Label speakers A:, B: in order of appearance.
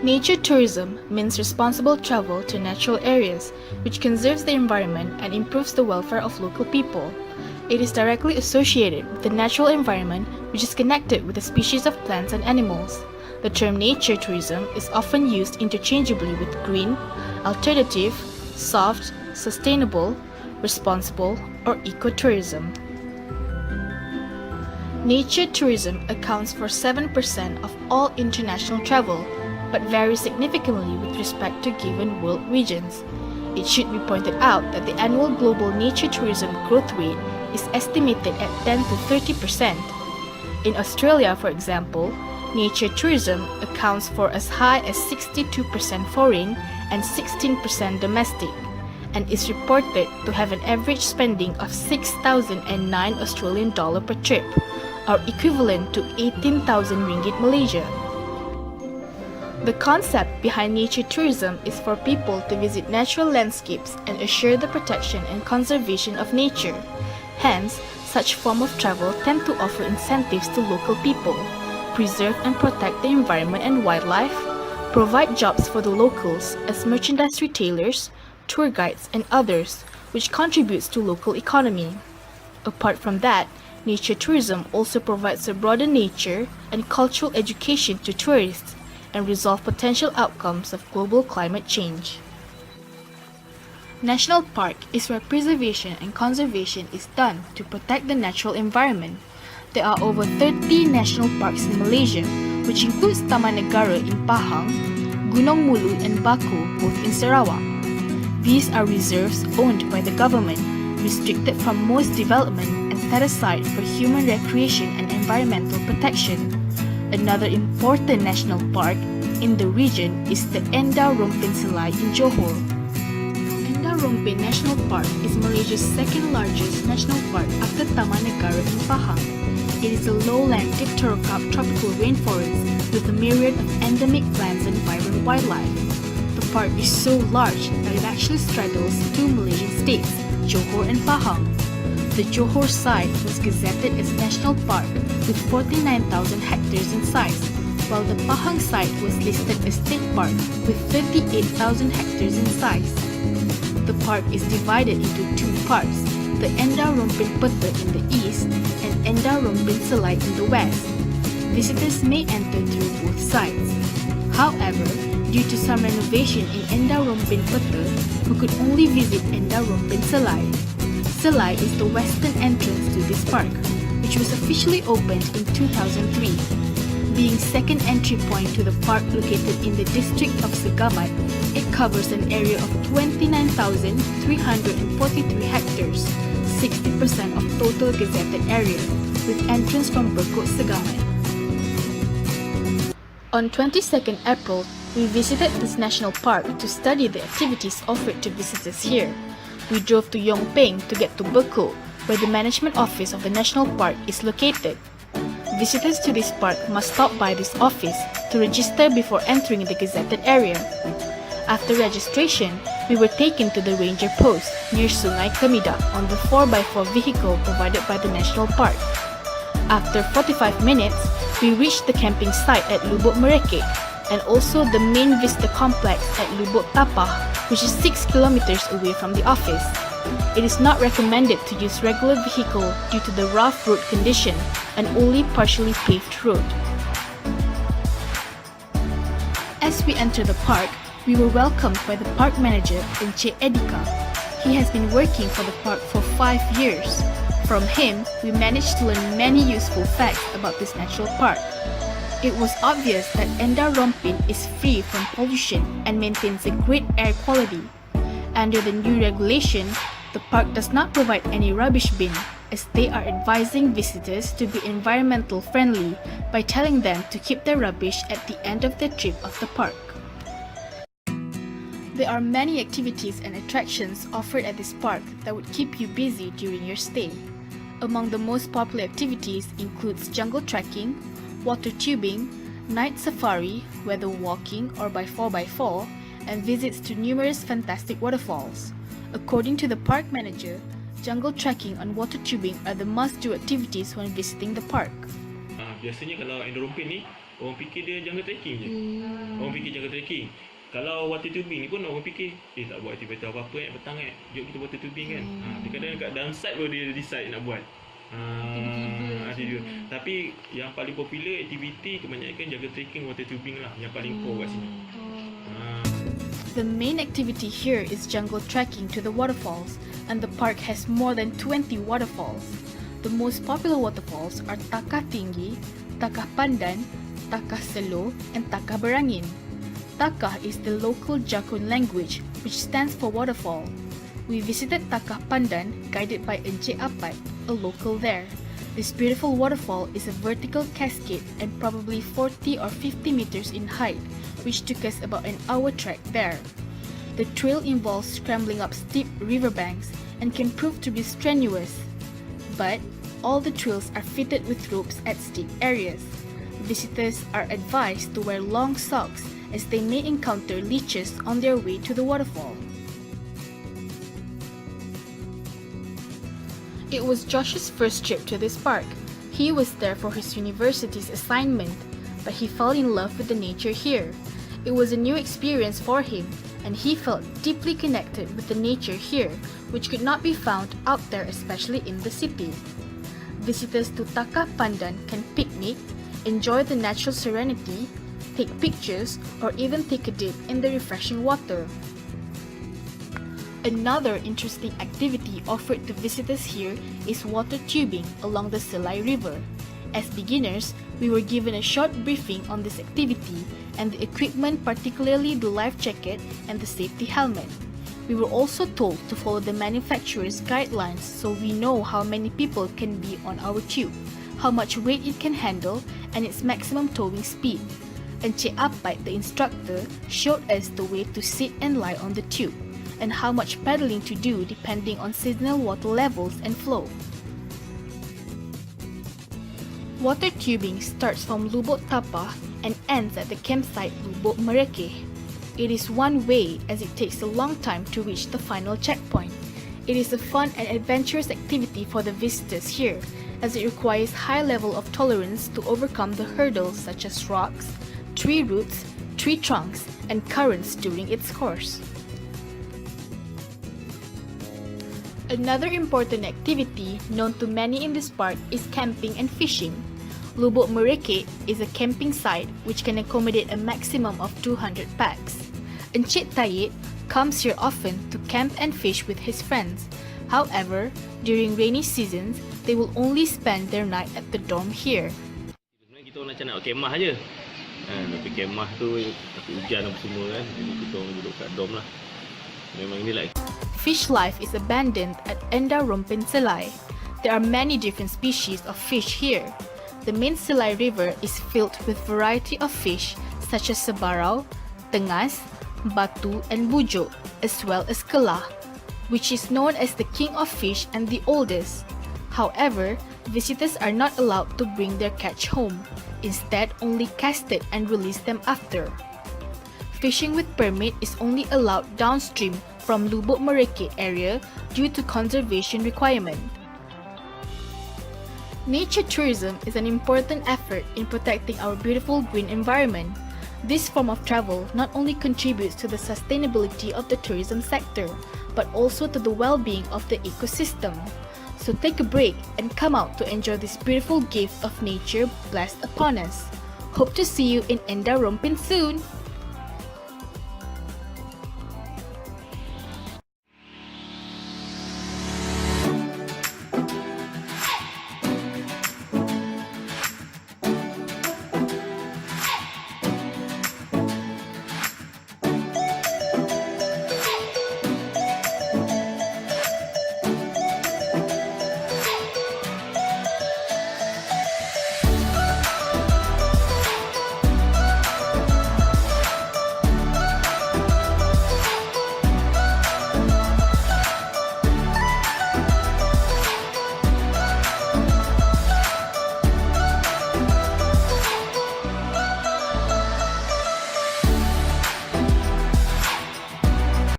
A: Nature tourism means responsible travel to natural areas, which conserves the environment and improves the welfare of local people. It is directly associated with the natural environment, which is connected with the species of plants and animals. The term nature tourism is often used interchangeably with green, alternative, soft, sustainable, responsible, or ecotourism. Nature tourism accounts for 7% of all international travel, but varies significantly with respect to given world regions. It should be pointed out that the annual global nature tourism growth rate is estimated at 10 to 30%. In Australia, for example, nature tourism accounts for as high as 62% foreign and 16% domestic, and is reported to have an average spending of 6,009 Australian dollar per trip, or equivalent to 18,000 ringgit Malaysia. The concept behind nature tourism is for people to visit natural landscapes and assure the protection and conservation of nature. Hence, such form of travel tend to offer incentives to local people, preserve and protect the environment and wildlife, provide jobs for the locals as merchandise retailers, tour guides, and others, which contributes to local economy. Apart from that, nature tourism also provides a broader nature and cultural education to tourists and resolve potential outcomes of global climate change. National Park is where preservation and conservation is done to protect the natural environment. There are over 30 national parks in Malaysia, which includes Taman Negara in Pahang, Gunung Mulu and Baku, both in Sarawak. These are reserves owned by the government, restricted from most development and set aside for human recreation and environmental protection. Another important national park in the region is the Endau-Rompin Selai in Johor. Endau-Rompin National Park is Malaysia's second largest national park after Taman Negara in Pahang. It is a lowland dipterocarp tropical rainforest with a myriad of endemic plants and vibrant wildlife. The park is so large that it actually straddles two Malaysian states, Johor and Pahang. The Johor site was gazetted as National Park with 49,000 hectares in size, while the Pahang site was listed as State Park with 38,000 hectares in size. The park is divided into two parts, the Endau-Rompin Peta in the east and Endau-Rompin Selai in the west. Visitors may enter through both sides. However, due to some renovation in Endau-Rompin Peta, we could only visit Endau-Rompin Selai. Selai is the western entrance to this park, which was officially opened in 2003. Being second entry point to the park located in the district of Segamat, it covers an area of 29,343 hectares, 60% of total gazetted area, with entrance from Berkot Segamat. On 22nd April, we visited this national park to study the activities offered to visitors here. We drove to Yong Peng to get to Berkot, where the management office of the national park is located. Visitors to this park must stop by this office to register before entering the gazetted area. After registration, we were taken to the ranger post near Sungai Kemida on the 4x4 vehicle provided by the national park. After 45 minutes, we reached the camping site at Lubuk Mereke and also the main visitor complex at Lubuk Tapah, which is 6 kilometers away from the office. It is not recommended to use regular vehicle due to the rough road condition and only partially paved road. As we enter the park, we were welcomed by the park manager, Encik Edika. He has been working for the park for 5 years. From him, we managed to learn many useful facts about this natural park. It was obvious that Endau-Rompin is free from pollution and maintains a great air quality. Under the new regulation, the park does not provide any rubbish bin, as they are advising visitors to be environmental friendly by telling them to keep their rubbish at the end of their trip of the park. There are many activities and attractions offered at this park that would keep you busy during your stay. Among the most popular activities includes jungle trekking, water tubing, night safari, whether walking or by 4x4, and visits to numerous fantastic waterfalls. According to the park manager, jungle trekking and water tubing are the must-do activities when visiting the park.
B: Biasanya kalau Endau-Rompin ni orang fikir dia jungle trekking je. Orang fikir jungle trekking. Kalau water tubing ni pun orang fikir tak buat aktiviti apa-apa petang jom kita water tubing kan. Dia kadang kat dalam site baru dia decide nak buat. Tiba-tiba. Tapi yang paling popular aktiviti kebanyakan jungle trekking, water tubing lah yang paling core kat sini.
A: The main activity here is jungle trekking to the waterfalls, and the park has more than 20 waterfalls. The most popular waterfalls are Takah Tinggi, Takah Pandan, Takah Selo, and Takah Berangin. Takah is the local Jakun language, which stands for waterfall. We visited Takah Pandan, guided by Encik Apat, a local there. This beautiful waterfall is a vertical cascade and probably 40 or 50 meters in height, which took us about an hour trek there. The trail involves scrambling up steep riverbanks and can prove to be strenuous. But all the trails are fitted with ropes at steep areas. Visitors are advised to wear long socks as they may encounter leeches on their way to the waterfall. It was Josh's first trip to this park. He was there for his university's assignment, but he fell in love with the nature here. It was a new experience for him, and he felt deeply connected with the nature here, which could not be found out there, especially in the city. Visitors to Takah Pandan can picnic, enjoy the natural serenity, take pictures, or even take a dip in the refreshing water. Another interesting activity offered to visitors here is water tubing along the Selai River. As beginners, we were given a short briefing on this activity and the equipment, particularly the life jacket and the safety helmet. We were also told to follow the manufacturer's guidelines so we know how many people can be on our tube, how much weight it can handle, and its maximum towing speed. Encik Apat, the instructor, showed us the way to sit and lie on the tube, and how much paddling to do depending on seasonal water levels and flow. Water tubing starts from Lubuk Tapah and ends at the campsite Lubuk Mereke. It is one way as it takes a long time to reach the final checkpoint. It is a fun and adventurous activity for the visitors here, as it requires high level of tolerance to overcome the hurdles such as rocks, tree roots, tree trunks, and currents during its course. Another important activity known to many in this park is camping and fishing. Lubuk Mereke is a camping site which can accommodate a maximum of 200 packs. Encik Tayyid comes here often to camp and fish with his friends. However, during rainy seasons, they will only spend their night at the dorm here.
B: Sebenarnya kita macam nak kemah je. Tapi kemah tu takut hujan apa semua kan. Jadi kita duduk kat dorm lah. Memang inilah.
A: Fish life is abundant at Endau-Rompin, Selai. There are many different species of fish here. The main Selai River is filled with variety of fish such as sebarau, tengas, batu, and bujuk, as well as kelah, which is known as the king of fish and the oldest. However, visitors are not allowed to bring their catch home. Instead, only cast it and release them after. Fishing with permit is only allowed downstream from Lubuk Mereke area due to conservation requirement. Nature tourism is an important effort in protecting our beautiful green environment. This form of travel not only contributes to the sustainability of the tourism sector, but also to the well-being of the ecosystem. So take a break and come out to enjoy this beautiful gift of nature blessed upon us. Hope to see you in Endau-Rompin soon!